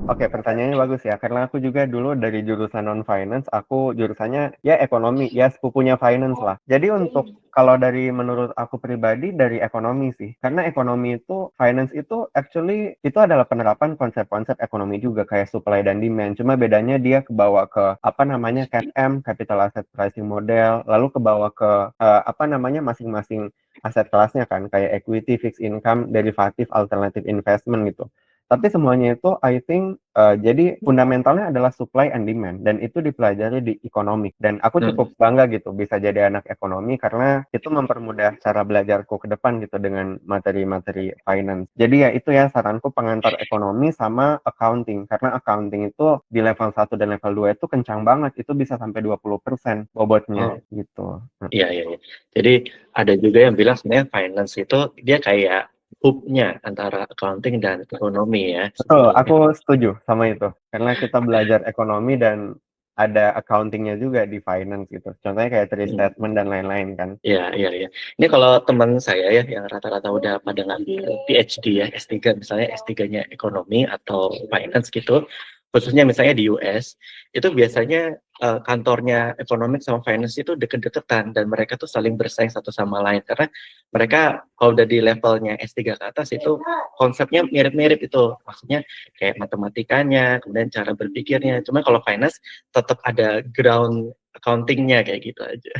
Oke, pertanyaannya bagus ya, karena aku juga dulu dari jurusan non-finance, aku jurusannya ya ekonomi, ya sepupunya finance lah. Jadi untuk kalau dari menurut aku pribadi dari ekonomi sih, karena ekonomi itu, finance itu actually itu adalah penerapan konsep-konsep ekonomi juga kayak supply dan demand. Cuma bedanya dia kebawa ke apa namanya CAPM, Capital Asset Pricing Model, lalu kebawa ke apa namanya masing-masing aset kelasnya kan, kayak equity, fixed income, derivatif, alternative investment gitu. Tapi semuanya itu I think jadi fundamentalnya adalah supply and demand dan itu dipelajari di ekonomi dan aku Hmm. cukup bangga gitu bisa jadi anak ekonomi karena itu mempermudah cara belajarku ke depan gitu dengan materi-materi finance. Jadi ya itu ya saranku pengantar ekonomi sama accounting karena accounting itu di level 1 dan level 2 itu kencang banget itu bisa sampai 20% bobotnya Oh, gitu. iya, iya, iya. Jadi ada juga yang bilang sebenarnya finance itu dia kayak hubnya antara accounting dan ekonomi ya Betul, sebetulnya. aku setuju sama itu. Karena kita belajar ekonomi dan ada accounting-nya juga di finance gitu. Contohnya kayak trade Hmm. statement dan lain-lain kan. Iya, iya, iya. Ini kalau teman saya ya yang rata-rata udah pada ngambil PhD ya, S3 misalnya S3-nya ekonomi atau finance gitu, khususnya misalnya di US, itu biasanya kantornya ekonomi sama finance itu deket-deketan dan mereka tuh saling bersaing satu sama lain karena mereka kalau udah di levelnya S3 ke atas itu konsepnya mirip-mirip itu. Maksudnya kayak matematikanya, kemudian cara berpikirnya. Cuma kalau finance tetap ada ground accounting-nya kayak gitu aja.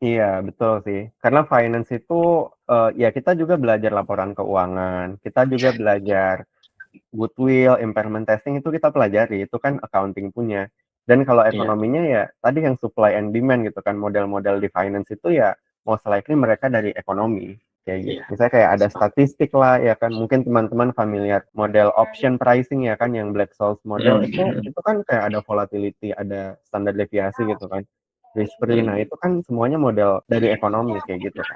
Iya, betul sih. Karena finance itu ya kita juga belajar laporan keuangan, kita juga belajar goodwill, impairment testing itu kita pelajari, itu kan accounting punya. Dan kalau Iya. ekonominya ya tadi yang supply and demand gitu kan, model-model di finance itu ya most likely mereka dari ekonomi kayak gitu. Iya, Misalnya kayak ada sepakat. statistik lah ya kan, mungkin teman-teman familiar model option pricing ya kan yang Black-Scholes model itu kan kayak ada volatility, ada standar deviasi gitu kan. Risk free. Nah, itu kan semuanya model dari ekonomi kayak gitu kan.